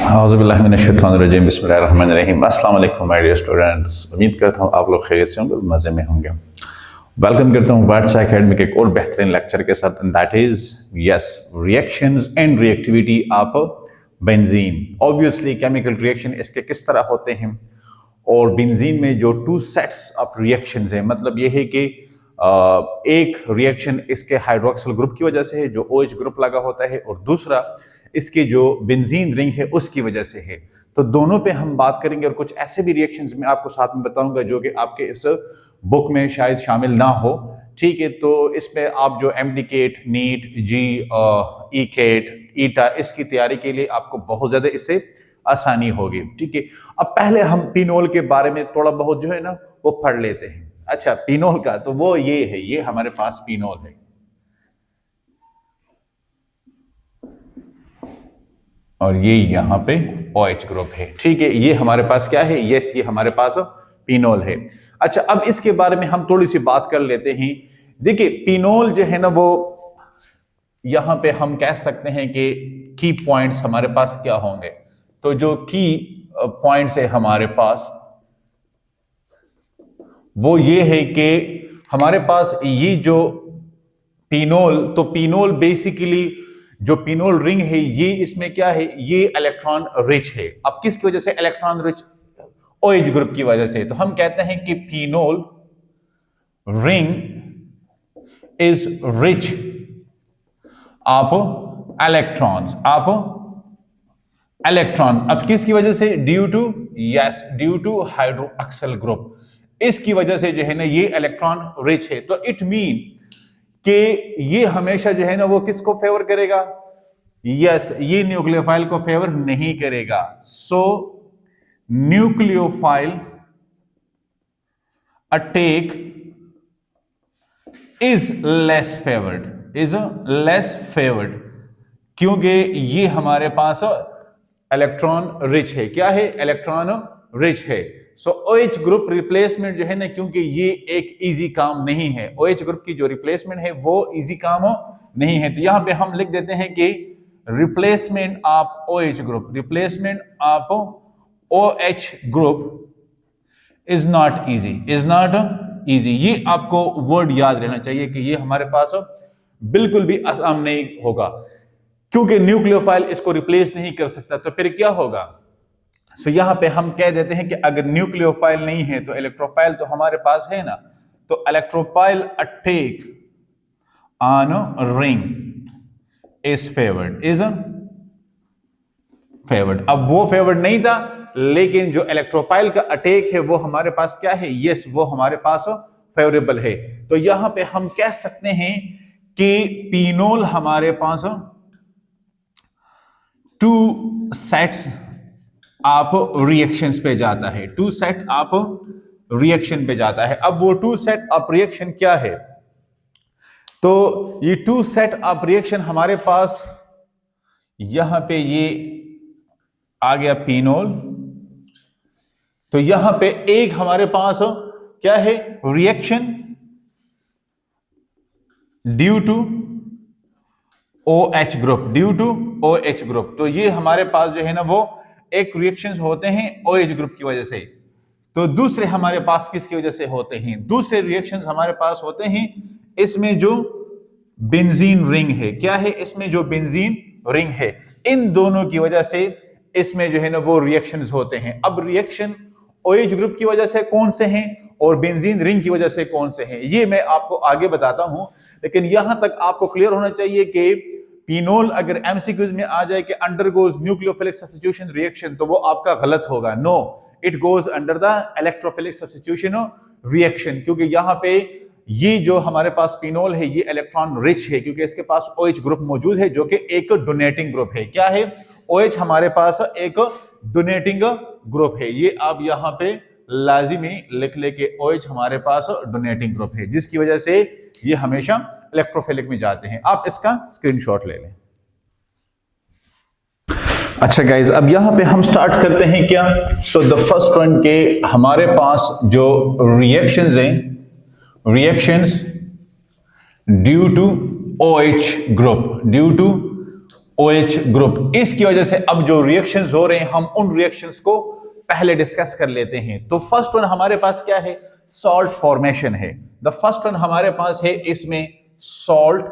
औज़ुबिल्लाहिमिनश्शैतानिर्रजीम बिस्मिल्लाहिर्रहमानिर्रहीम। अस्सलाम वालेकुम माय डियर स्टूडेंट्स, उम्मीद करता हूँ आप लोग खैरियत से होंगे, मज़े में होंगे। वेलकम करता हूँ वाट्स एकेडमी के एक और बेहतरीन लेक्चर के साथ, that is reactions and reactivity of benzene. Obviously chemical reaction इसके किस तरह होते हैं, और बेंजीन में जो टू सेट्स ऑफ रिएक्शंस हैं, मतलब ये है कि एक रिएक्शन इसके हाइड्रोक्सिल ग्रुप की वजह से है जो OH ग्रुप लगा होता है, और दूसरा इसकी जो बेंजीन रिंग है उसकी वजह से है। तो दोनों पे हम बात करेंगे, और कुछ ऐसे भी रिएक्शंस मैं आपको साथ में बताऊंगा जो कि आपके इस बुक में शायद शामिल ना हो। ठीक है, तो इसमें आप जो एमडीकेट, नीट, जी, ईकेट, ईटा, इसकी तैयारी के लिए आपको बहुत ज्यादा इससे आसानी होगी। ठीक है, अब पहले हम पिनोल के बारे में थोड़ा बहुत जो है ना वो पढ़ लेते हैं। अच्छा, पिनोल का तो वो ये है, ये हमारे पास पिनोल है, और ये यहां पे OH ग्रुप है। ठीक है, ये हमारे पास क्या है, यस, ये हमारे पास पिनोल है। अच्छा, अब इसके बारे में हम थोड़ी सी बात कर लेते हैं। देखिए, पिनोल जो है ना वो यहां पे हम कह सकते हैं कि की पॉइंट्स हमारे पास क्या होंगे। तो जो की पॉइंट्स है हमारे पास वो ये है कि हमारे पास ये जो पिनोल, तो पिनोल बेसिकली जो पिनोल रिंग है ये इसमें क्या है, ये इलेक्ट्रॉन रिच है। अब किसकी वजह से इलेक्ट्रॉन रिच? OH ग्रुप की वजह से। तो हम कहते हैं कि phenol ring is rich of electrons, अब किसकी वजह से? ड्यू टू हाइड्रोक्सिल ग्रुप, इसकी वजह से जो है ना ये इलेक्ट्रॉन रिच है। तो इट मीन कि ये हमेशा जो है ना वो किसको फेवर करेगा? यस, ये न्यूक्लियोफाइल को फेवर नहीं करेगा। So nucleophile attack is less favoured, क्योंकि ये हमारे पास इलेक्ट्रॉन रिच है। क्या है? इलेक्ट्रॉन रिच है। सो OH ग्रुप रिप्लेसमेंट जो है ना, क्योंकि ये एक इजी काम नहीं है, OH ग्रुप की जो रिप्लेसमेंट है वो इजी काम नहीं है। तो यहां पे हम लिख देते हैं कि replacement of OH group, replacement of OH group is not easy. ये आपको वर्ड याद रहना चाहिए कि ये हमारे पास बिल्कुल भी आसान नहीं होगा, क्योंकि न्यूक्लियोफाइल इसको रिप्लेस नहीं कर सकता। तो फिर क्या होगा? सो यहां पे हम कह देते हैं कि अगर न्यूक्लियोफाइल नहीं है तो इलेक्ट्रोफाइल तो हमारे पास है ना। तो electrophile attack on ring is favoured. अब वो फेवर्ड नहीं था, लेकिन जो इलेक्ट्रोफाइल का अटैक है वो हमारे पास क्या है? यस, वो हमारे पास फेवरेबल है। तो यहां पे हम कह सकते हैं कि पिनोल हमारे पास टू सेट्स आप रिएक्शंस पे जाता है, टू सेट आप रिएक्शन पे जाता है। अब वो टू सेट ऑफ रिएक्शन क्या है? तो ये टू सेट ऑफ रिएक्शन हमारे पास यहां पे ये आ गया पिनोल। तो यहां पे एक हमारे पास क्या है? Reaction due to OH group, तो ये हमारे पास जो है ना वो एक रिएक्शंस होते हैं OH ग्रुप की वजह से। तो दूसरे हमारे पास किसकी वजह से होते हैं? दूसरे रिएक्शंस हमारे पास होते हैं इसमें जो बेंजीन रिंग है। क्या है? इसमें जो बेंजीन रिंग है, इन दोनों की वजह से इसमें जो है ना वो रिएक्शंस होते हैं। अब रिएक्शन OH ग्रुप की वजह से कौन से हैं और बेंजीन रिंग की वजह से कौन से हैं, ये मैं आपको आगे बताता हूं। लेकिन यहां तक आपको क्लियर होना चाहिए कि पिनोल अगर एमसीक्यूज में आ जाए कि अंडरगोज न्यूक्लियोफिलिक सब्स्टिट्यूशन रिएक्शन, तो वो आपका गलत होगा। No, it goes under the electrophilic substitution reaction, क्योंकि यहां पे ये जो हमारे पास पिनोल है ये इलेक्ट्रॉन रिच है, क्योंकि इसके पास OH ग्रुप मौजूद है जो कि एक डोनेटिंग ग्रुप है। क्या है? OH हमारे पास एक डोनेटिंग ग्रुप है। ये आप यहां पे लाजिमी लिख ले कि OH हमारे पास डोनेटिंग ग्रुप है, जिसकी वजह से ये हमेशा इलेक्ट्रोफिलिक में जाते हैं। आप इसका स्क्रीनशॉट ले लें। अच्छा गाइज, अब यहां पे हम स्टार्ट करते हैं क्या। सो द फर्स्ट वन के हमारे पास जो रिएक्शंस हैं, reactions due to OH group, due to OH group. इसकी वजह से अब जो रिएक्शंस हो रहे हैं हम उन रिएक्शंस को पहले डिस्कस कर लेते हैं। तो फर्स्ट वन हमारे पास क्या है, सॉल्ट फॉर्मेशन है। द फर्स्ट वन हमारे पास है इसमें सॉल्ट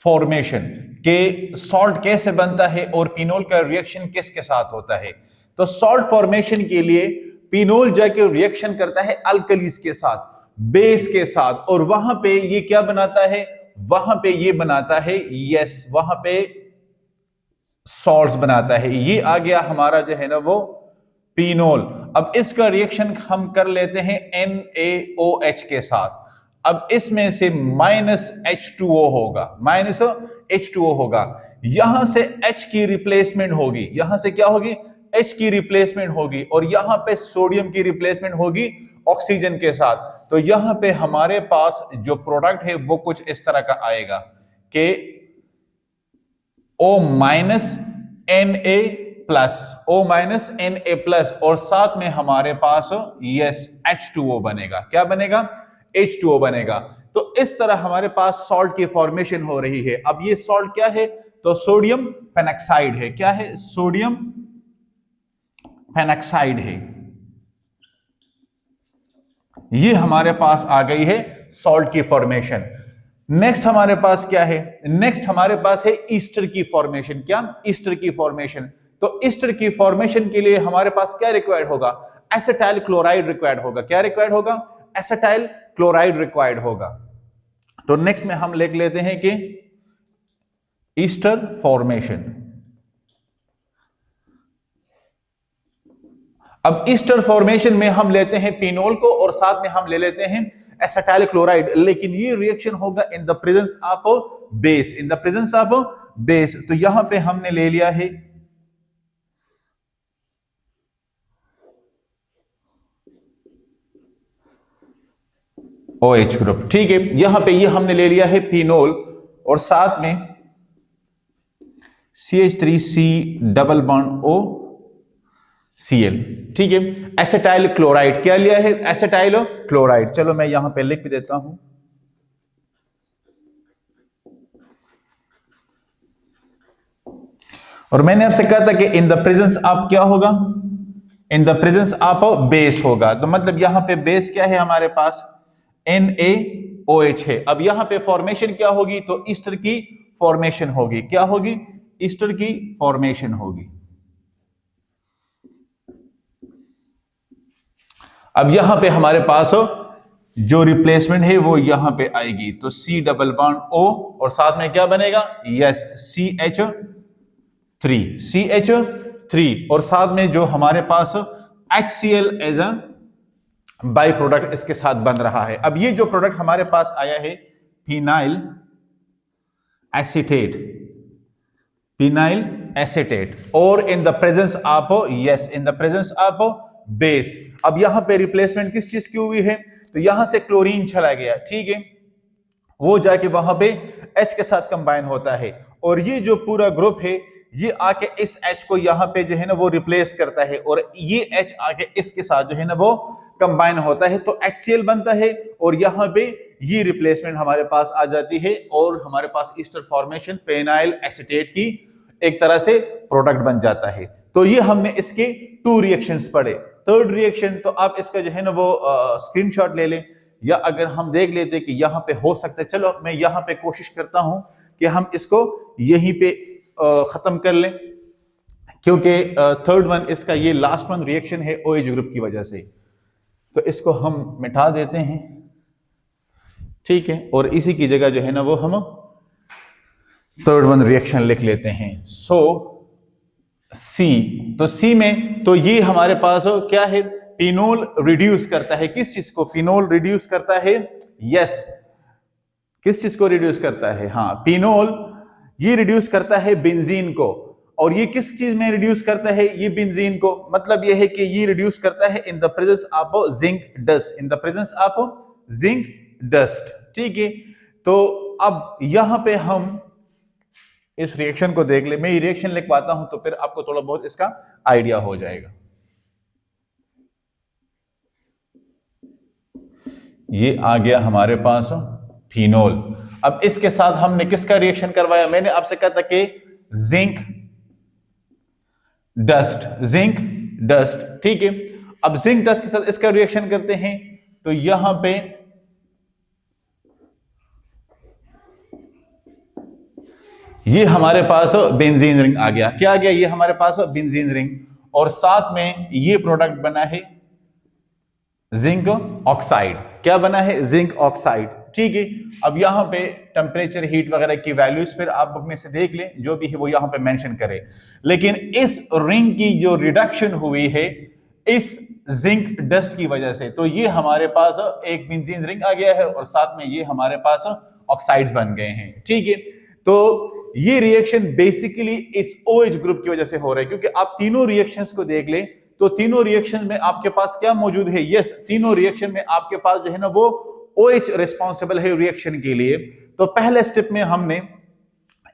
फॉर्मेशन के सॉल्ट कैसे बनता है और पिनोल का रिएक्शन किसके साथ होता है। तो सॉल्ट फॉर्मेशन के लिए पिनोल जाके रिएक्शन करता है अल्कलीज के साथ, बेस के साथ, और वहां पे ये क्या बनाता है, वहां पे ये बनाता है, यस, वहां पे सॉल्ट्स बनाता है। ये आ गया हमारा जो है ना वो पिनोल। अब इसका रिएक्शन हम कर लेते हैं NaOH के साथ। अब इसमें से -H2O होगा, -H2O होगा। यहां से H की रिप्लेसमेंट होगी, यहां से क्या होगी, H की रिप्लेसमेंट होगी, और यहां पे सोडियम की रिप्लेसमेंट होगी ऑक्सीजन के साथ। तो यहां पे हमारे पास जो प्रोडक्ट है वो कुछ इस तरह का आएगा कि O- Na+, और साथ में हमारे पास यस H2O बनेगा। क्या बनेगा, H2O बनेगा। तो इस तरह हमारे पास सॉल्ट की फॉर्मेशन हो रही है। अब ये सॉल्ट क्या है, तो सोडियम फेनॉक्साइड है। क्या है, सोडियम फेनॉक्साइड है। ये हमारे पास आ गई है सॉल्ट की फॉर्मेशन। नेक्स्ट हमारे पास क्या है, नेक्स्ट हमारे पास है ईस्टर की फॉर्मेशन। क्या, ईस्टर की फॉर्मेशन। तो ईस्टर की फॉर्मेशन के लिए हमारे पास क्या रिक्वायर्ड होगा, एसिटाइल क्लोराइड रिक्वायर्ड होगा। क्या रिक्वायर्ड होगा, एसिटाइल क्लोराइड रिक्वायर्ड होगा। तो नेक्स्ट में हम लिख लेते हैं कि ईस्टर फॉर्मेशन। अब ईस्टर फॉर्मेशन में हम लेते हैं पिनोल को और साथ में हम ले लेते हैं एसिटाइल क्लोराइड, लेकिन ये रिएक्शन होगा in the presence of base, in the presence of base. तो यहां पे हमने ले लिया है OH ग्रुप। ठीक है, यहां पे ये हमने ले लिया है पिनोल और साथ में CH3C डबल बॉन्ड OCl। ठीक है, एसिटाइल क्लोराइड क्या लिया है, एसिटाइल क्लोराइड। चलो मैं यहां पे लिख भी देता हूं। और मैंने आपसे कहा था कि इन द प्रेजेंस ऑफ क्या होगा, in the presence of base होगा। तो मतलब यहां पे बेस क्या है हमारे पास, NaOH है। अब यहां पे फॉर्मेशन क्या होगी, तो ईस्टर की फॉर्मेशन होगी। क्या होगी, ईस्टर की फॉर्मेशन होगी। अब यहां पे हमारे पास जो रिप्लेसमेंट है वो यहां पे आएगी। तो C डबल बॉन्ड O और साथ में क्या बनेगा, यस CH3 और साथ में जो हमारे पास HCl as a by product इसके साथ बन रहा है। अब ये जो प्रोडक्ट हमारे पास आया है फिनाइल एसीटेट, फिनाइल एसीटेट, और in the presence of, yes, in the presence of base. अब यहां पे रिप्लेसमेंट किस चीज की हुई है, तो यहां से क्लोरीन चला गया। ठीक है, वो जाके वहां पे H के साथ कंबाइन होता है और ये जो पूरा ग्रुप है ये आके इस H को यहां पे जो है ना वो रिप्लेस करता है और ये H आके इसके साथ जो है ना वो कंबाइन होता है तो HCl बनता है और यहां पे ये रिप्लेसमेंट हमारे पास आ जाती है और हमारे पास ईस्टर फॉर्मेशन फिनाइल एसीटेट की एक तरह से प्रोडक्ट बन जाता है। तो ये हमने इसके 2 रिएक्शंस पढ़े। थर्ड रिएक्शन तो आप इसका जो है ना वो स्क्रीनशॉट ले लें या अगर हम देख लेते कि यहां पे हो सकता है, चलो मैं यहां पे कोशिश करता हूं कि हम इसको यहीं पे खत्म कर लें क्योंकि थर्ड वन इसका ये लास्ट वन रिएक्शन है OH ग्रुप की वजह से, तो इसको हम मिटा देते हैं। ठीक है, और इसी की जगह जो है ना वो हम थर्ड वन रिएक्शन लिख लेते हैं। सो C, तो C में तो ये हमारे पास क्या है, पिनोल रिड्यूस करता है किस चीज को, पिनोल रिड्यूस करता है, यस, किस चीज को रिड्यूस करता है, हाँ पिनोल ये रिड्यूस करता है बेंजीन को। और ये किस चीज में रिड्यूस करता है, ये बेंजीन को, मतलब ये है कि ये रिड्यूस करता है in the presence of zinc dust, in the presence of zinc dust. ठीक है, तो अब यहां पे हम इस रिएक्शन को देख ले, मैं ये रिएक्शन लिख पाता हूं तो फिर आपको थोड़ा बहुत इसका आइडिया हो जाएगा। ये आ गया हमारे पास फिनोल। अब इसके साथ हमने किसका रिएक्शन करवाया, मैंने आपसे कहा था कि जिंक डस्ट, जिंक डस्ट, ठीक है। अब जिंक डस्ट के साथ इसका रिएक्शन करते हैं तो यहां पे ये हमारे पास बेंजीन रिंग आ गया। क्या आ गया? ये हमारे पास बेंजीन रिंग, और साथ में ये प्रोडक्ट बना है जिंक ऑक्साइड। क्या बना है? जिंक ऑक्साइड, ठीक है। अब यहां पे टेम्परेचर, हीट वगैरह की वैल्यूज फिर आप बुक में से देख लें, जो भी है वो यहां पे मेंशन करें। लेकिन इस रिंग की जो रिडक्शन हुई है इस जिंक डस्ट की वजह से, तो ये हमारे पास एक बेंजीन रिंग आ गया है और साथ में ये हमारे पास ऑक्साइड्स बन गए हैं, ठीक है। तो ये रिएक्शन बेसिकली इस OH ग्रुप की वजह से हो रहा है, क्योंकि आप तीनों रिएक्शंस को देख लें तो तीनों रिएक्शन में आपके पास क्या मौजूद है? यस, तीनों रिएक्शन में आपके पास जो है ना वो OH रिस्पॉन्सिबल है रिएक्शन के लिए। तो पहले स्टेप में हमने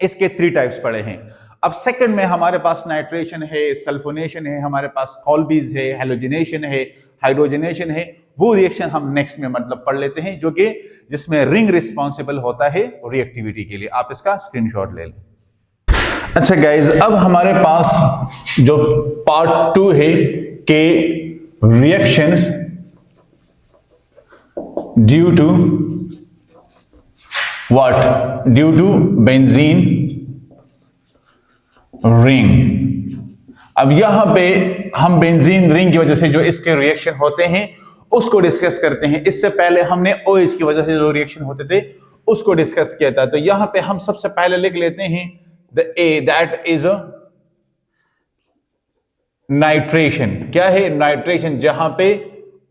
इसके 3 टाइप्स पढ़े हैं। अब सेकंड में हमारे पास नाइट्रेशन है, सल्फोनेशन है, हमारे पास कॉल्बीज है, हेलोजिनेशन है, हाइड्रोजनेशन है। वो रिएक्शन हम नेक्स्ट में मतलब पढ़ लेते हैं, जो कि जिसमें रिंग रिस्पॉन्सिबल होता है रिएक्टिविटी के लिए। आप इसका स्क्रीनशॉट ले लें। अच्छा गाइज, अब हमारे पास जो पार्ट 2 है के reactions due to what? Due to benzene ring. अब यहां पे हम बेंजीन रिंग की वजह से जो इसके रिएक्शन होते हैं उसको डिस्कस करते हैं। इससे पहले हमने OH की वजह से जो रिएक्शन होते थे उसको डिस्कस किया था। तो यहां पे हम सबसे पहले लिख लेते हैं the A, that is nitration. क्या है? नाइट्रेशन, जहां पे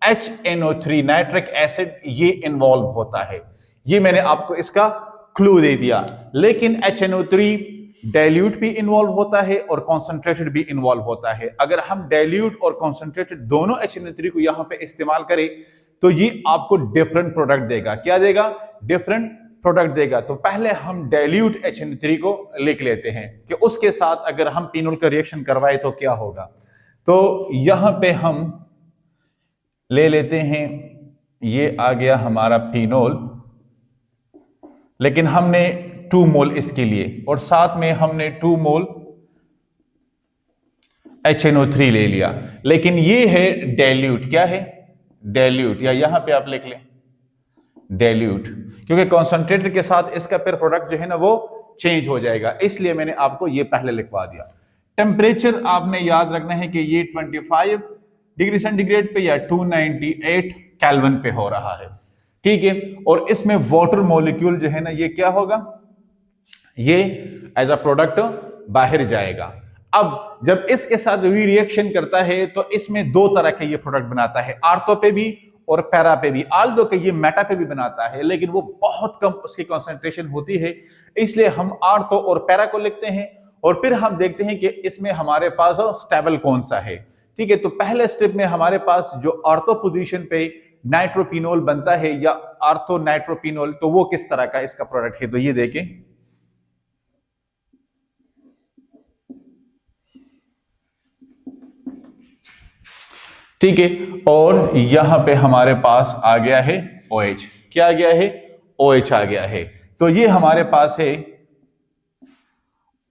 HNO3 नाइट्रिक एसिड ये इन्वॉल्व होता है। ये मैंने आपको इसका क्लू दे दिया। लेकिन HNO3 डाइल्यूट भी इन्वॉल्व होता है और कॉन्सेंट्रेटेड भी इन्वॉल्व होता है। अगर हम डाइल्यूट और कॉन्सेंट्रेटेड दोनों HNO3 को यहां पे इस्तेमाल करें तो ये आपको डिफरेंट प्रोडक्ट देगा। क्या देगा? डिफरेंट प्रोडक्ट देगा। तो पहले हम डाइल्यूट HNO3 को लिख लेते हैं कि उसके साथ अगर हम फिनोल का रिएक्शन करवाए तो क्या होगा। तो यहां पे हम ले लेते हैं, ये आ गया हमारा फिनोल, लेकिन हमने 2 मोल इसके लिए, और साथ में हमने 2 मोल HNO3 ले लिया। लेकिन ये है डाइल्यूट। क्या है? डाइल्यूट, या यहां पे आप लिख लें डाइल्यूट, क्योंकि कॉन्सेंट्रेटेड के साथ इसका फिर प्रोडक्ट जो है ना वो चेंज हो जाएगा, इसलिए मैंने आपको ये पहले लिखवा दिया। टेम्परेचर आपने याद रखना है कि ये 25 डिग्री सेंटीग्रेड पे या 298 केल्विन पे हो रहा है, ठीक है। और इसमें वाटर मॉलिक्यूल जो है ना ये क्या होगा? ये एज अ प्रोडक्ट बाहर जाएगा। अब जब इसके साथ रिएक्शन करता है तो इसमें 2 तरह के ये प्रोडक्ट बनाता है, आर्थो पे भी और पैरा पे भी। आल्दो के ये मेटा पे भी बनाता है, लेकिन वो बहुत कम उसकी कॉन्सेंट्रेशन होती है, इसलिए हम आर्थो और पैरा को लिखते हैं। और फिर हम देखते हैं कि इसमें हमारे पास स्टेबल कौन सा है, ठीक है। तो पहले स्टेप में हमारे पास जो आर्थो पोजीशन पे नाइट्रोपिनोल बनता है या आर्थो नाइट्रोपिनोल, तो वो किस तरह का इसका प्रोडक्ट है, तो ये देखें। ठीक है, और यहां पे हमारे पास आ गया है OH। क्या आ गया है? OH आ गया है। तो ये हमारे पास है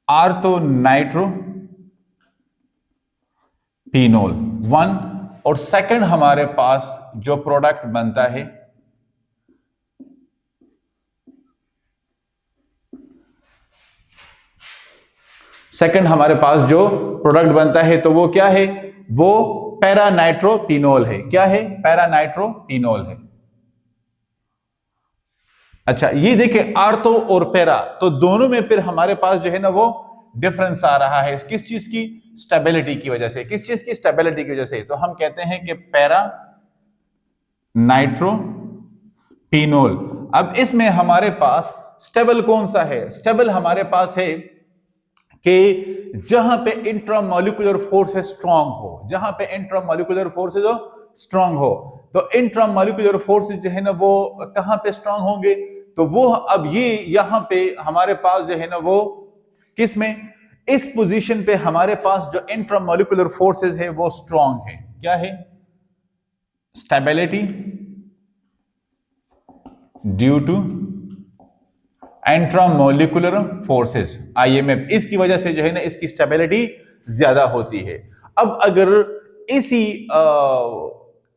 आर्थो नाइट्रोपिनोल 1, और सेकंड हमारे पास जो प्रोडक्ट बनता है तो वो क्या है? वो पैरा नाइट्रोपिनोल है। क्या है? पैरा नाइट्रोपिनोल है। अच्छा, ये देखिए आर्थो और पैरा, तो दोनों में फिर हमारे पास जो है ना वो डिफरेंस आ रहा है। किस चीज की? स्टेबिलिटी की वजह से। किस चीज की? स्टेबिलिटी की वजह से। तो हम कहते हैं कि पैरा नाइट्रोपिनोल। अब इसमें हमारे पास स्टेबल कौन सा है? स्टेबल हमारे पास है कि जहां पे इंट्रामोलिकुलर फोर्सेस स्ट्रांग हो, जहां पे इंट्रामोलिकुलर फोर्सेस स्ट्रांग हो। तो इंट्रामोलिकुलर फोर्सेस जो है ना वो कहां पे स्ट्रांग होंगे? तो वो अब ये यहां पे हमारे पास जो है ना वो किस में? इस पोजीशन पे हमारे पास जो इंट्रामोलिकुलर फोर्सेस है वो स्ट्रांग है। क्या है? Stability due to intramolecular forces, IMF, इसकी वजह से जो है ना इसकी स्टेबिलिटी ज्यादा होती है। अब अगर इसी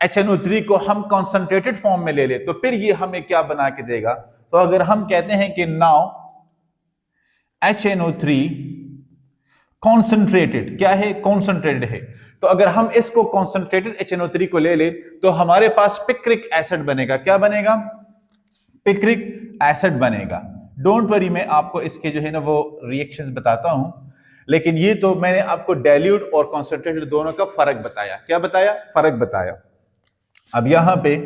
HNO3 को हम कॉन्सेंट्रेटेड फॉर्म में ले ले तो फिर ये हमें क्या बना के देगा? तो अगर हम कहते हैं कि नाउ HNO3 कॉन्सेंट्रेटेड, क्या है? कॉन्सेंट्रेटेड है। तो अगर हम इसको कॉन्सेंट्रेटेड HNO3 को ले ले तो हमारे पास पिक्रिक एसिड बनेगा। क्या बनेगा? पिक्रिक एसिड बनेगा। डोंट वरी, मैं आपको इसके जो है ना वो रिएक्शंस बताता हूं, लेकिन ये तो मैंने आपको डाइल्यूट और कॉन्सेंट्रेटेड दोनों का फर्क बताया। क्या बताया? फर्क बताया। अब यहां पे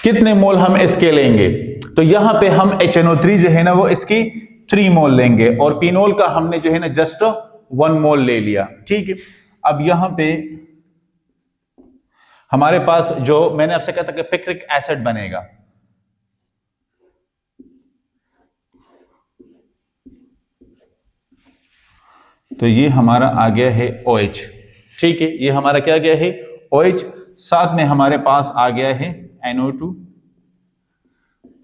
कितने मोल हम इसके लेंगे? तो यहां पे हम HNO3 जो है ना वो इसकी 3 मोल लेंगे और पिनोल का हमने जो है ना जस्ट 1 मोल ले लिया। ठीक है। अब यहां पे हमारे पास जो मैंने आपसे कहा था कि पिक्रिक एसिड बनेगा, तो ये हमारा आ गया है OH। ठीक है, ये हमारा क्या गया है? OH। साथ में हमारे पास आ गया है NO2,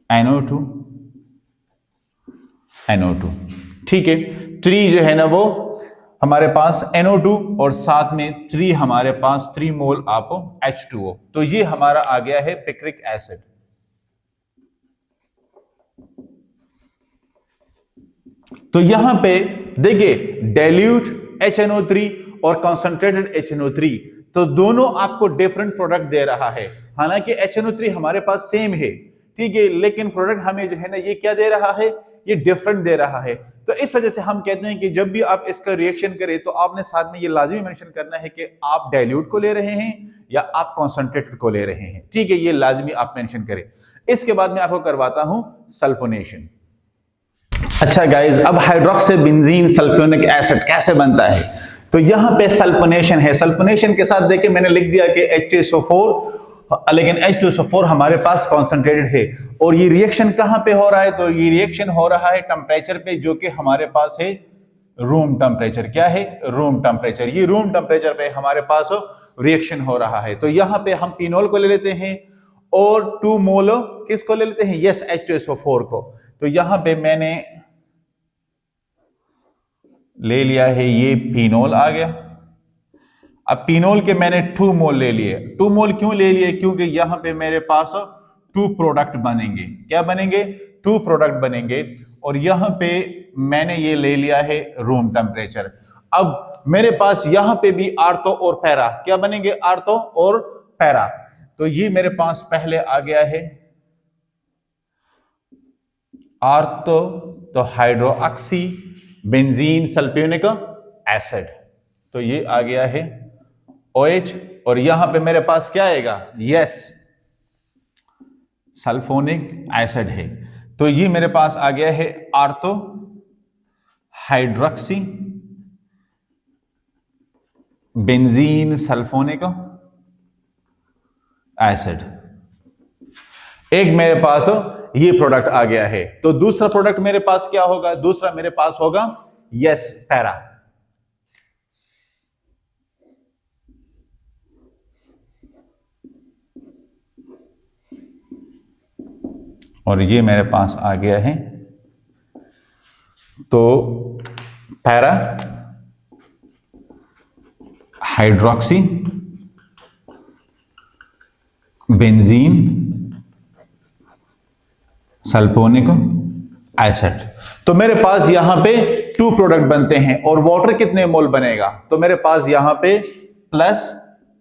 NO2, NO2। ठीक है, 3 जो है ना वो हमारे पास NO2 और साथ में 3 हमारे पास 3 मोल आप H2O। तो ये हमारा आ गया है पिक्रिक एसिड। तो यहां पे देखिए डाइल्यूट HNO3 और कॉन्सेंट्रेटेड HNO3, तो दोनों आपको डिफरेंट प्रोडक्ट दे रहा है। हालांकि HNO3 हमारे पास सेम है, ठीक है, लेकिन प्रोडक्ट हमें जो है ना ये क्या दे रहा है? ये डिफरेंट दे रहा है। तो इस वजह से हम कहते हैं कि जब भी आप इसका रिएक्शन करें तो आपने साथ में ये लाजिमी मेंशन करना है कि आप डाइल्यूट को ले रहे हैं या आप कॉन्सेंट्रेटेड को ले रहे हैं। ठीक है, ये लाजिमी आप मेंशन करें। इसके बाद मैं आपको करवाता हूं सल्फोनेशन। अच्छा गाइज, अब हाइड्रोक्सी बेंजीन सल्फ्यूनिक एसिड कैसे बनता है? तो यहां पे सल्फोनेशन है। सल्फोनेशन के साथ देखिए मैंने लिख दिया कि H2SO4, लेकिन H2SO4 हमारे पास कॉन्सेंट्रेटेड है। और ये रिएक्शन कहां पे हो रहा है? तो ये रिएक्शन हो रहा है टेम्परेचर पे, जो कि हमारे पास है रूम टेम्परेचर। क्या है? Room temperature. ये रूम टेम्परेचर पे हमारे पास रिएक्शन हो रहा है। तो यहां पे हम पिनोल को ले लेते हैं और 2 मोल किसको ले लेते हैं? यस, H2SO4 को। तो यहां पे मैंने ले लिया है, ये पिनोल आ गया। अब पिनोल के मैंने 2 मोल ले लिए। 2 मोल क्यों ले लिए? क्योंकि यहां पे मेरे पास 2 प्रोडक्ट बनेंगे। क्या बनेंगे? 2 प्रोडक्ट बनेंगे। और यहां पे मैंने ये ले लिया है रूम टेम्परेचर। अब मेरे पास यहां पे भी आर्थो और पैरा, क्या बनेंगे? आर्थो और पैरा। तो ये मेरे पास पहले आ गया है आर्थो, तो हाइड्रोक्सी बेंजीन सल्फ्यूनिक एसिड। तो ये आ गया है OH और यहां पे मेरे पास क्या आएगा? यस, सल्फोनिक एसिड है। तो ये मेरे पास आ गया है ortho hydroxy benzene sulphonic acid. एक मेरे पास ये प्रोडक्ट आ गया है। तो दूसरा प्रोडक्ट मेरे पास क्या होगा? दूसरा मेरे पास होगा यस, पैरा। और ये मेरे पास आ गया है तो para hydroxy benzene sulphonic acid. तो मेरे पास यहां पे 2 प्रोडक्ट बनते हैं और वाटर कितने मोल बनेगा? तो मेरे पास यहां पे प्लस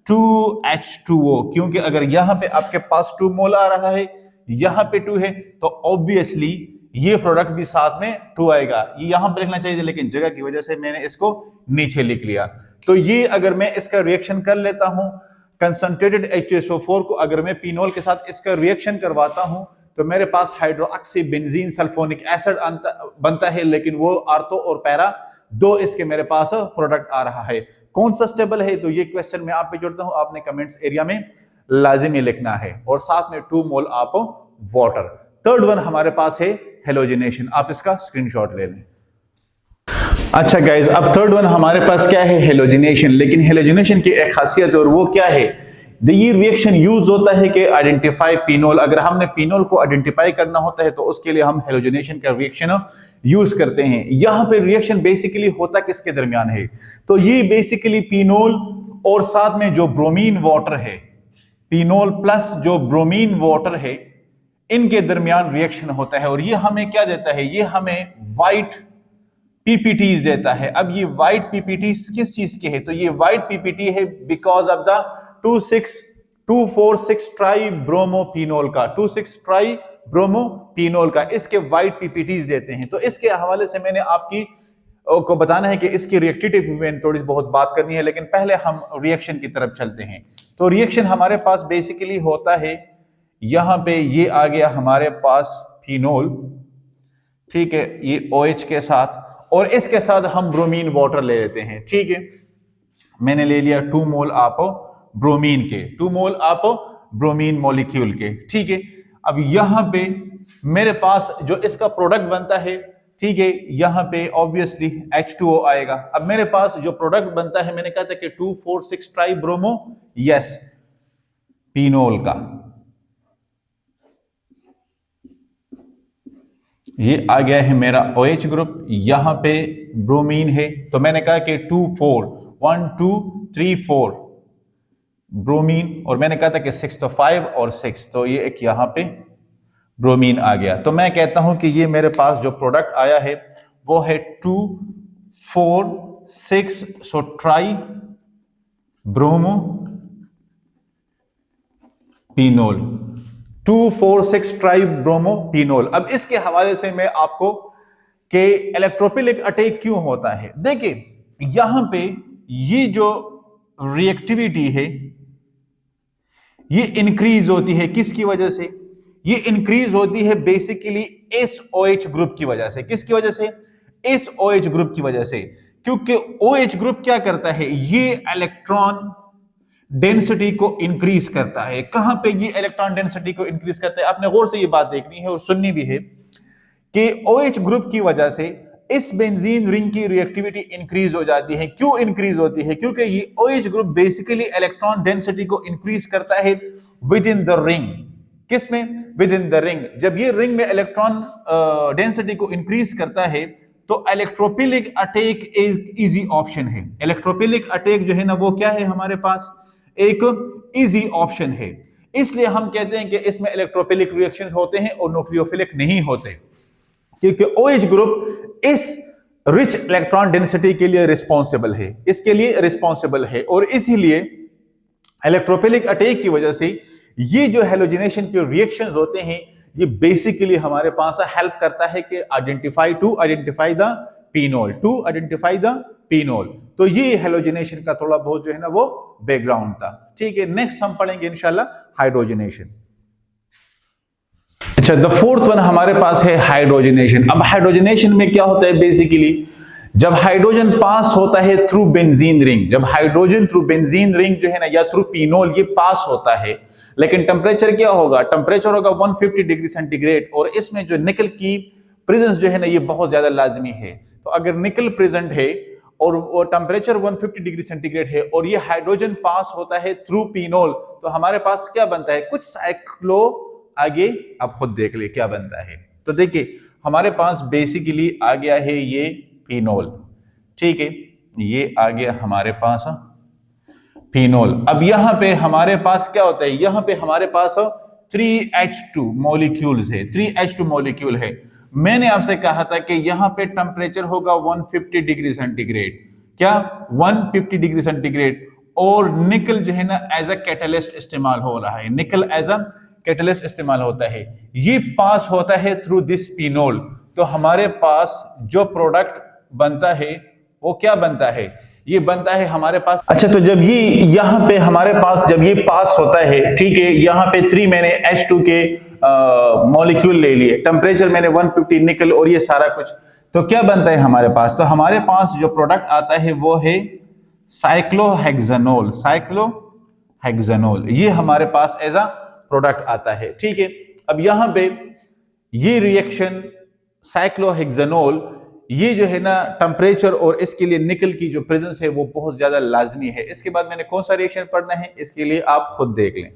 2H2O, क्योंकि अगर यहां पे आपके पास 2 मोल आ रहा है, यहां पे 2 है, तो ऑब्वियसली ये प्रोडक्ट भी साथ में 2 आएगा। ये यहां पर लिखना चाहिए लेकिन जगह की वजह से मैंने इसको नीचे लिख लिया। तो ये अगर मैं इसका रिएक्शन कर लेता हूं कंसंट्रेटेड H2SO4 को, अगर मैं पिनोल के साथ इसका रिएक्शन करवाता हूं तो मेरे पास हाइड्रोक्सी बेंजीन सल्फोनिक एसिड बनता है, लेकिन वो आर्थो और पैरा 2 इसके मेरे पास प्रोडक्ट आ रहा है। कौन सा स्टेबल है? तो ये क्वेश्चन मैं आप पे जोड़ता हूं, आपने कमेंट्स एरिया में लाजिमी लिखना है। और साथ में 2 मोल आप वाटर। थर्ड वन हमारे पास है हेलोजिनेशन। आप इसका स्क्रीनशॉट ले लें। अच्छा गाइज, अब थर्ड वन हमारे पास क्या है, हेलोजिनेशन। लेकिन हेलोजिनेशन की एक खासियत और वो क्या है, ये रिएक्शन यूज होता है कि आइडेंटिफाई फिनोल। अगर हमने फिनोल को आइडेंटिफाई करना होता है तो उसके लिए हम हेलोजिनेशन का रिएक्शन यूज करते हैं। यहां पे रिएक्शन बेसिकली होता किसके दरमियान है, तो ये बेसिकली फिनोल और साथ में जो ब्रोमीन वाटर है, फिनोल प्लस जो ब्रोमीन वाटर है, इनके दरमियान रिएक्शन होता है। और ये हमें क्या देता है, ये हमें वाइट पीपीटीज देता है। अब ये वाइट पीपीटीज किस चीज के है, तो ये वाइट पीपीटी है because of the 2,6,2,4,6 try bromophenol का, 2,6 ट्राई ब्रोमोफिनोल का, इसके वाइट पीपीटीज देते हैं। तो इसके हवाले से मैंने आपकी को बताना है कि इसकी रिएक्टिविटी में थोड़ी बहुत बात करनी है, लेकिन पहले हम रिएक्शन की तरफ चलते हैं। तो रिएक्शन हमारे पास बेसिकली होता है, यहां पे ये आ गया हमारे पास फिनोल, ठीक है, ये OH के साथ, और इसके साथ हम ब्रोमीन वाटर ले लेते हैं। ठीक है, मैंने ले लिया 2 मोल आप ब्रोमीन के, 2 मोल आप ब्रोमीन मॉलिक्यूल के। ठीक है, अब यहां पे मेरे पास जो इसका प्रोडक्ट बनता है, ठीक है, यहां पे ऑब्वियसली H2O आएगा। अब मेरे पास जो प्रोडक्ट बनता है, मैंने कहा था कि 2,4,6 ट्राई ब्रोमो, यस, फिनोल का, ये आ गया है मेरा OH ग्रुप, यहां पे ब्रोमीन है। तो मैंने कहा कि 2 4 1 2 3 4 ब्रोमीन, और मैंने कहा था कि 6 तो 5 और 6, तो ये एक यहां पे ब्रोमीन आ गया। तो मैं कहता हूं कि ये मेरे पास जो प्रोडक्ट आया है वो है 2 4 6, so try bromo phenol, 2 4 6 try bromo phenol. अब इसके हवाले से मैं आपको कि इलेक्ट्रोफिलिक अटैक क्यों होता है, देखिए यहां पे ये जो रिएक्टिविटी है ये इंक्रीज होती है, किसकी वजह से, ये इंक्रीज होती है बेसिकली इस OH ग्रुप की वजह से। किसकी वजह से, इस OH ग्रुप की वजह से, क्योंकि OH ग्रुप क्या करता है, ये इलेक्ट्रॉन डेंसिटी को इंक्रीज करता है। कहां पे ये इलेक्ट्रॉन डेंसिटी को इंक्रीज करता है, आपने गौर से ये बात देखनी है और सुननी भी है कि OH ग्रुप की वजह से इस बेंजीन रिंग की रिएक्टिविटी इंक्रीज हो जाती है। क्यों इंक्रीज होती है, क्योंकि ये OH group basically electron density को इंक्रीज करता है विद इन द रिंग। किसमें, विद इन द रिंग। जब ये रिंग में इलेक्ट्रॉन डेंसिटी को इंक्रीज करता है तो इलेक्ट्रोफिलिक अटैक एक इजी ऑप्शन है। इलेक्ट्रोफिलिक अटैक जो है ना वो क्या है, हमारे पास एक इजी ऑप्शन है। इसलिए हम कहते हैं कि इसमें इलेक्ट्रोफिलिक रिएक्शंस होते हैं और न्यूक्लियोफिलिक नहीं होते, क्योंकि OH ग्रुप इस रिच इलेक्ट्रॉन डेंसिटी के लिए रिस्पॉन्सिबल है, इसके लिए रिस्पॉन्सिबल है। और इसीलिए इलेक्ट्रोफिलिक अटैक की वजह से ये जो हेलोजिनेशन के रिएक्शंस होते हैं ये बेसिकली हमारे पास हेल्प करता है कि identify the phenol, to identify the phenol. तो ये हेलोजिनेशन का थोड़ा बहुत जो है ना वो बैकग्राउंड था। ठीक है, नेक्स्ट हम पढ़ेंगे इंशाल्लाह हाइड्रोजनेशन। अच्छा, द फोर्थ वन हमारे पास है हाइड्रोजनेशन। अब हाइड्रोजनेशन में क्या होता है, बेसिकली जब हाइड्रोजन पास होता है थ्रू बेंजीन रिंग, जब हाइड्रोजन थ्रू बेंजीन रिंग जो है ना या थ्रू फिनोल ये पास होता है, लेकिन टेम्परेचर क्या होगा, टेम्परेचर होगा 150 डिग्री सेंटीग्रेड। और इसमें जो निकल की प्रेजेंस जो है ना ये बहुत ज्यादा लाजमी है। तो अगर निकल प्रेजेंट है और वो टेम्परेचर 150 डिग्री सेंटीग्रेड है और ये हाइड्रोजन पास होता है थ्रू फिनोल, तो हमारे पास क्या बनता है, कुछ साइक्लो, आगे आप खुद देख ले क्या बनता है। तो देखिए हमारे पास बेसिकली आ गया है ये फिनोल, ठीक है, ये आ गया हमारे पास फिनोल। अब यहां पे हमारे पास क्या होता है, यहां पे हमारे पास 3H2 मॉलिक्यूल्स है, 3H2 मॉलिक्यूल है। मैंने आपसे कहा था कि यहां पे टेम्परेचर होगा 150 डिग्री सेंटीग्रेड, क्या 150 डिग्री सेंटीग्रेड। और निकल जो है ना एज अ कैटलिस्ट इस्तेमाल हो रहा है, निकल एज अ कैटलिस्ट इस्तेमाल होता है, ये पास होता है थ्रू दिस फिनोल। तो हमारे पास जो प्रोडक्ट बनता है वो क्या बनता है, ये बनता है हमारे पास। अच्छा, तो जब ये यहां पे हमारे पास जब ये पास होता है, ठीक है, यहां पे 3 मैंने H2 के मॉलिक्यूल ले लिए, टेम्परेचर मैंने 150, निकल और ये सारा कुछ, तो क्या बनता है हमारे पास, तो हमारे पास जो प्रोडक्ट आता है वो है साइक्लोहेक्सानोल, साइक्लोहेक्सानोल, ये हमारे पास एज अ प्रोडक्ट आता है। ठीक है, अब यहां पे ये रिएक्शन साइक्लोहेक्सानोल ये जो है ना टेम्परेचर और इसके लिए निकल की जो प्रेजेंस है वो बहुत ज्यादा लाजमी है। इसके बाद मैंने कौन सा रिएक्शन पढ़ना है इसके लिए आप खुद देख लें।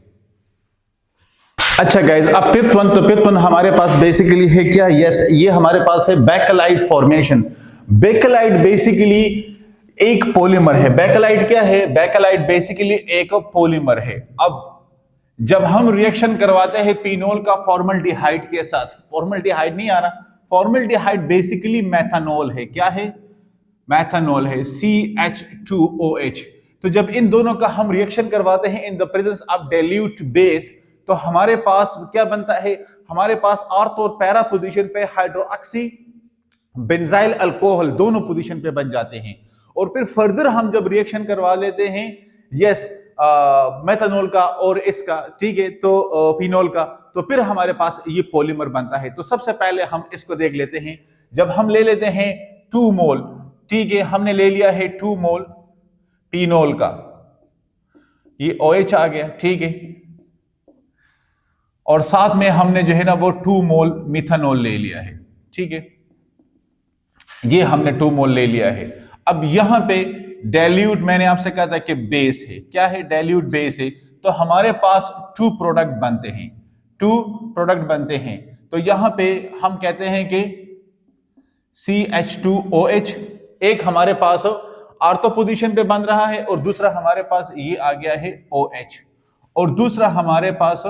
अच्छा गाइज, अब फिफ्थ वन, तो फिफ्थ वन हमारे पास बेसिकली है क्या, यस, ये हमारे पास है बेकेलाइट फॉर्मेशन। बेकेलाइट बेसिकली एक पॉलीमर है। बेकेलाइट क्या है, बेकेलाइट बेसिकली एक पॉलीमर है। अब जब हम रिएक्शन करवाते हैं पिनोल का फॉर्मल्डिहाइड के साथ, फॉर्मल्डिहाइड नहीं आ रहा, फॉर्मल्डिहाइड बेसिकली मेथनॉल है। क्या है, मेथनॉल है, CH2OH। तो जब इन दोनों का हम रिएक्शन करवाते हैं in the presence of dilute base, तो हमारे पास क्या बनता है, हमारे पास ऑर्थो और पैरा पोजीशन पे हाइड्रोक्सी बेंजाइल अल्कोहल दोनों पोजीशन पे बन जाते हैं। और फिर फर्दर हम जब रिएक्शन करवा लेते हैं यस मेथनॉल का और इसका, ठीक है, तो फिनोल का, तो फिर हमारे पास ये पॉलीमर बनता है। तो सबसे पहले हम इसको देख लेते हैं। जब हम ले लेते हैं 2 मोल, ठीक है, हमने ले लिया है 2 मोल फिनोल का, ये OH आ गया, ठीक है, और साथ में हमने जो है ना वो 2 मोल मिथानॉल ले लिया है, ठीक है, ये हमने 2 मोल ले लिया है। अब यहां पे डाइल्यूट मैंने आपसे कहा था कि बेस है। क्या है, डाइल्यूट बेस है। तो हमारे पास 2 प्रोडक्ट बनते हैं, 2 प्रोडक्ट बनते हैं। तो यहां पे हम कहते हैं कि CH2OH एक हमारे पास ऑर्थो पोजीशन पे बन रहा है और दूसरा हमारे पास ये आ गया है OH, और दूसरा हमारे पास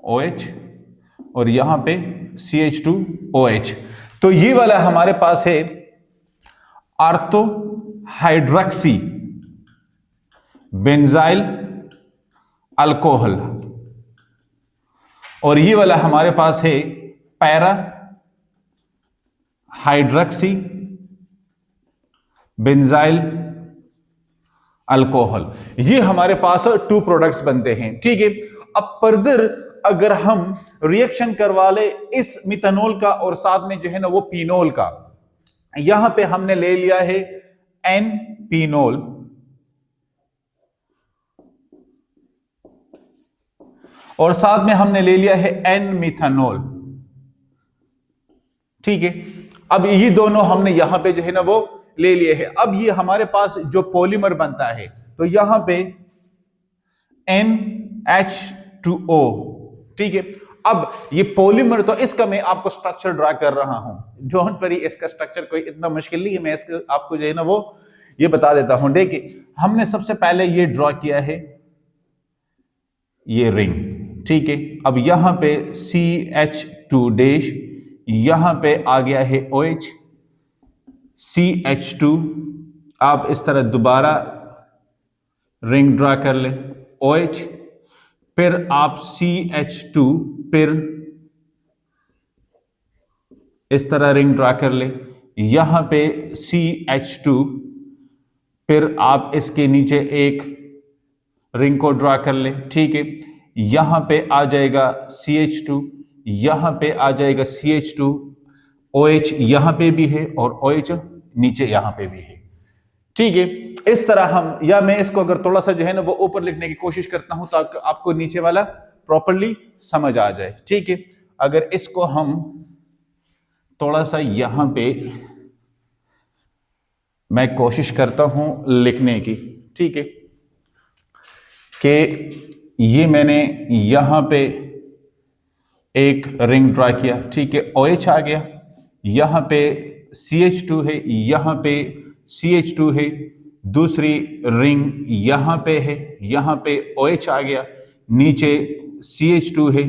OH और यहां पे CH2OH। तो ये वाला हमारे पास है ऑर्थो हाइड्रोक्सी बेंजाइल अल्कोहल, और ये वाला हमारे पास है पैरा हाइड्रोक्सी बेंजाइल अल्कोहल। ये हमारे पास 2 प्रोडक्ट्स बनते हैं, ठीक है। अब फर्दर अगर हम रिएक्शन करवा ले इस मिथानॉल का और साथ में जो है ना वो फिनोल का, यहां पे हमने ले लिया है N फिनोल और साथ में हमने ले लिया है N मिथानॉल, ठीक है। अब ये दोनों हमने यहां पे जो है ना वो ले लिए हैं। अब ये हमारे पास जो पॉलीमर बनता है, तो यहां पे NH2O, ठीक है। अब ये पॉलीमर, तो इसका मैं आपको स्ट्रक्चर ड्रा कर रहा हूं, डोंट वरी, इसका स्ट्रक्चर कोई इतना मुश्किल नहीं है, मैं इसका आपको जो है ना वो ये बता देता हूं। देखिए, हमने सबसे पहले ये ड्रॉ किया है ये रिंग, ठीक है। अब यहां पे CH2 डैश, यहां पे आ गया है OH, CH2, आप इस तरह दोबारा रिंग ड्रा कर ले OH, फिर आप CH2, फिर इस तरह रिंग ड्रा कर ले, यहां पे CH2, फिर आप इसके नीचे एक रिंग को ड्रा कर ले, ठीक है। यहां पे आ जाएगा CH2, यहां पे आ जाएगा CH2, OH यहां पे भी है और OH नीचे यहां पे भी है, ठीक है। इस तरह हम, या मैं इसको अगर थोड़ा सा जो है ना वो ऊपर लिखने की कोशिश करता हूं ताकि आपको नीचे वाला प्रॉपर्ली समझ आ जाए, ठीक है। अगर इसको हम थोड़ा सा यहां पे मैं कोशिश करता हूं लिखने की, ठीक है, कि ये मैंने यहां पे एक रिंग ड्रा किया, ठीक है, OH आ गया, यहां पे CH2 है, यहां पे CH2 है, दूसरी रिंग यहां पे है, यहां पे OH आ गया, नीचे CH2 है,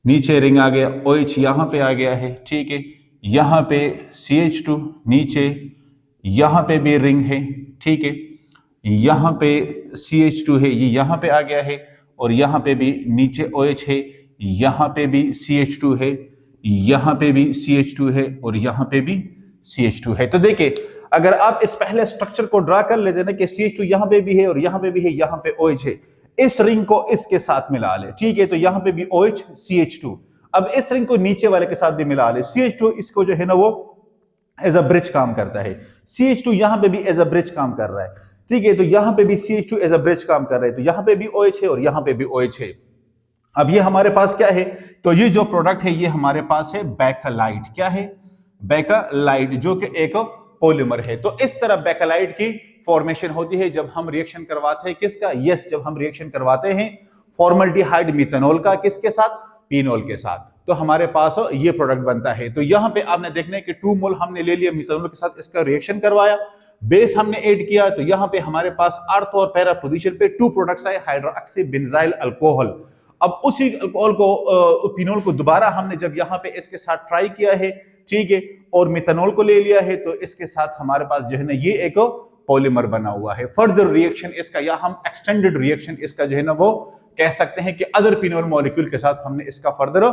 नीचे रिंग आ गया, OH यहां पे आ गया है, ठीक है, यहां पे CH2, नीचे यहां पे भी रिंग है, ठीक है, यहां पे CH2 है, ये यहां पे आ गया है, और यहां पे भी नीचे OH है, यहां पे भी CH2 है, यहां पे भी CH2 है, और यहां पे भी CH2 है। तो देखिए, अगर आप इस पहले स्ट्रक्चर को ड्रा कर लेते ना कि CH2 यहां पे भी है और यहां पे भी है, यहां पे OH है, इस रिंग को इसके साथ मिला ले, ठीक है, तो यहां पे भी OH CH2। अब इस रिंग को नीचे वाले के साथ भी मिला ले, CH2 इसको जो है ना वो एज अ ब्रिज काम करता है, CH2 यहां पे भी एज अ ब्रिज काम कर रहा है, ठीक है, तो यहां पे भी CH2 एज अ ब्रिज काम कर रहा है, तो यहां पे भी OH है और यहां पे भी OH है। अब ये हमारे पास क्या है, तो ये जो प्रोडक्ट है ये हमारे पास है बेकलाइट। क्या है? बेकलाइट, जो कि एक पॉलीमर है। तो इस तरह बेकलाइट की फॉर्मेशन होती है जब हम रिएक्शन करवाते हैं किसका? यस, जब हम रिएक्शन करवाते हैं फॉर्मल्डिहाइड मिथेनॉल का, किसके साथ? फिनोल के साथ, तो हमारे पास ये प्रोडक्ट बनता है। तो यहां पे आपने देखना है कि 2 मोल हमने ले लिया मिथेनॉल के साथ, इसका रिएक्शन करवाया, बेस हमने ऐड किया, तो यहां पे हमारे पास अर्थ और पैरा पोजीशन पे 2 प्रोडक्ट्स आए, हाइड्रोक्सी बेंजाइल अल्कोहल। अब उसी अल्कोहल को, फिनोल को दोबारा हमने जब यहां पे इसके साथ ट्राई किया है, ठीक है, और मिथेनॉल को ले लिया है, तो इसके साथ हमारे पास जो है ना ये एक पॉलीमर बना हुआ है। फर्दर रिएक्शन इसका, या हम एक्सटेंडेड रिएक्शन इसका जो है ना वो कह सकते हैं कि अदर फिनोल मॉलिक्यूल के साथ हमने इसका फर्दर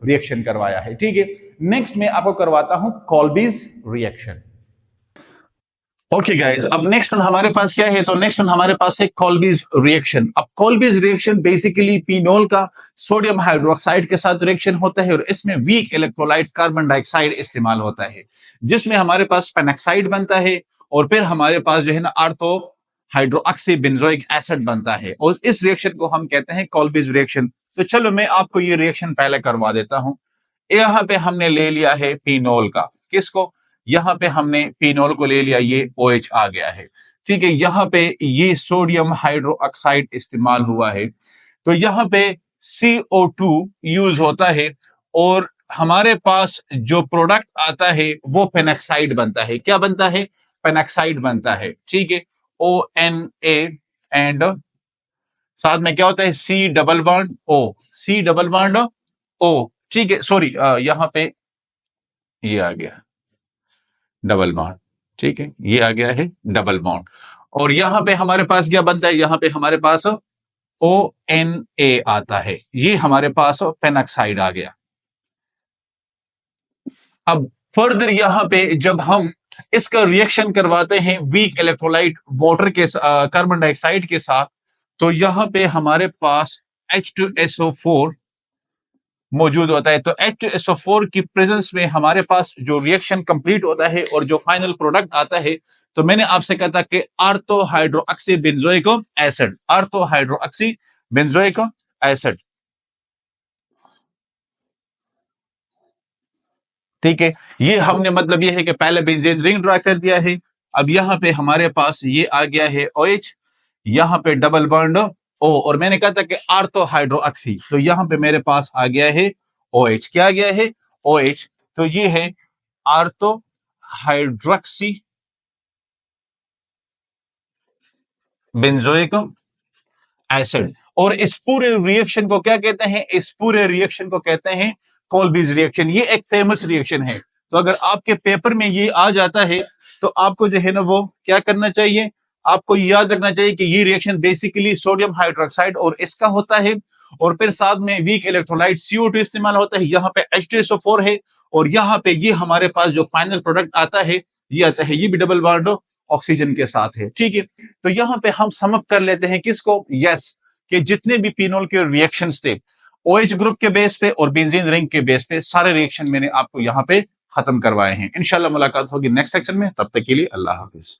रिएक्शन करवाया है। ठीक है, नेक्स्ट मैं आपको करवाता हूं कॉल्बीज रिएक्शन। ओके गाइस, अब नेक्स्ट वन हमारे पास क्या है? तो नेक्स्ट वन हमारे पास है कॉल्बीज रिएक्शन। अब कॉल्बीज रिएक्शन बेसिकली फिनोल का सोडियम हाइड्रोक्साइड के साथ रिएक्शन होता है, और इसमें वीक इलेक्ट्रोलाइट कार्बन डाइऑक्साइड इस्तेमाल होता है, जिसमें हमारे पास पेनॉक्साइड बनता है, और फिर हमारे पास जो है ना आर्थो हाइड्रोक्सी बेंजोइक एसिड बनता है, और इस रिएक्शन को हम कहते हैं कॉल्बीज रिएक्शन। तो चलो मैं आपको ये रिएक्शन पहले करवा देता हूं। यहां पे हमने ले लिया है फिनोल का, किसको? यहां पे हमने फिनोल को ले लिया, ये OH आ गया है। ठीक है, यहां पे ये सोडियम हाइड्रोक्साइड इस्तेमाल हुआ है, तो यहां पे CO2 यूज होता है, और हमारे पास जो प्रोडक्ट आता है वो पेनॉक्साइड बनता है। क्या बनता है? पेनॉक्साइड बनता है। ठीक है, ONA एंड साथ में क्या होता है? C double bond O, C double bond O। ठीक है, सॉरी, यहां पे ये आ गया डबल बॉन्ड। ठीक है, ये आ गया है डबल बॉन्ड, और यहां पे हमारे पास क्या बनता है? यहां पे हमारे पास ONA आता है, ये हमारे पास पेनॉक्साइड आ गया। अब फर्दर यहां पे जब हम इसका रिएक्शन करवाते हैं वीक इलेक्ट्रोलाइट वाटर के कार्बन डाइऑक्साइड के साथ, तो यहां पे हमारे पास H2SO4 मौजूद होता है। तो H2SO4 की प्रेजेंस में हमारे पास जो रिएक्शन कंप्लीट होता है और जो फाइनल प्रोडक्ट आता है, तो मैंने आपसे कहा था कि ortho hydroxy benzoic acid, ortho hydroxy benzoic acid. ठीक है, ये हमने मतलब ये है कि पहले बेंजीन रिंग ड्रा कर दिया है। अब यहां पे हमारे पास ये आ गया है OH, यहां पे डबल बॉन्ड O, और मैंने कहा था कि आर्थो हाइड्रोक्सी, तो यहां पे मेरे पास आ गया है OH। क्या आ गया है? OH। तो ये है आर्थो हाइड्रोक्सी बेंजोइक एसिड, और इस पूरे रिएक्शन को क्या कहते हैं? इस पूरे रिएक्शन को कहते हैं कॉल्बीज रिएक्शन। ये एक फेमस रिएक्शन है, तो अगर आपके पेपर में ये आ जाता है तो आपको जो है ना वो क्या करना चाहिए? आपको याद रखना चाहिए कि ये रिएक्शन बेसिकली सोडियम हाइड्रोक्साइड और इसका होता है, और फिर साथ में वीक इलेक्ट्रोलाइट CO2 इस्तेमाल होता है। यहाँ पे H2SO4 है, और यहाँ पे ये हमारे पास जो फाइनल प्रोडक्ट आता है ये आता है, ये भी डबल बॉन्ड ऑक्सीजन के साथ है। ठीक है, तो यहाँ पे हम सम अप कर लेते हैं किसको? यस, कि जितने भी फिनोल के रिएक्शंस थे OH ग्रुप के बेस पे और बेंजीन रिंग के बेस पे, सारे रिएक्शन मैंने आपको यहाँ पे खत्म करवाए हैं। इंशाल्लाह मुलाकात होगी नेक्स्ट सेक्शन में, तब तक के लिए अल्लाह हाफिज।